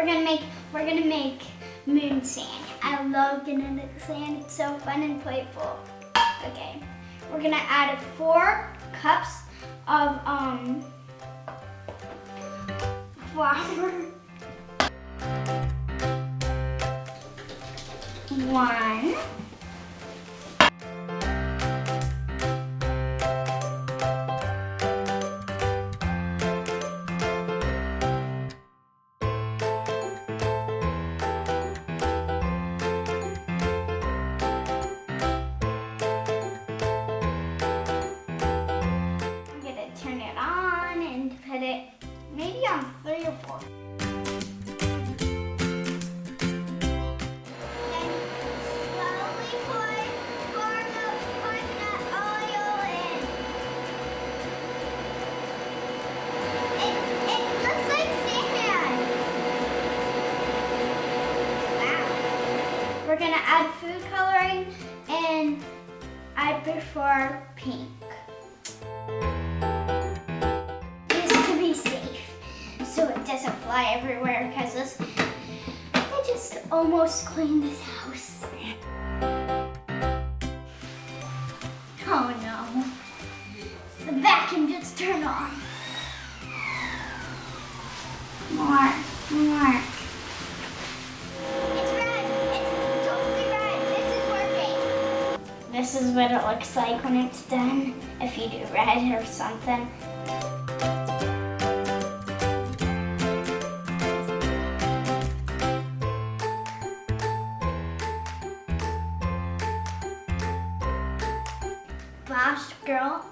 we're gonna make moon sand. I love getting into the sand. It's so fun and playful. Okay, we're gonna add 4 cups of flour. 1. Turn it on and put it maybe on 3 or 4. Then slowly pour the coconut oil in. It looks like sand. Wow. We're gonna add food coloring, and I prefer pink. So it doesn't fly everywhere because I just almost cleaned this house. Oh no. The vacuum just turned on. More. It's red. It's totally red. This is working. This is what it looks like when it's done, if you do red or something. Bosch girl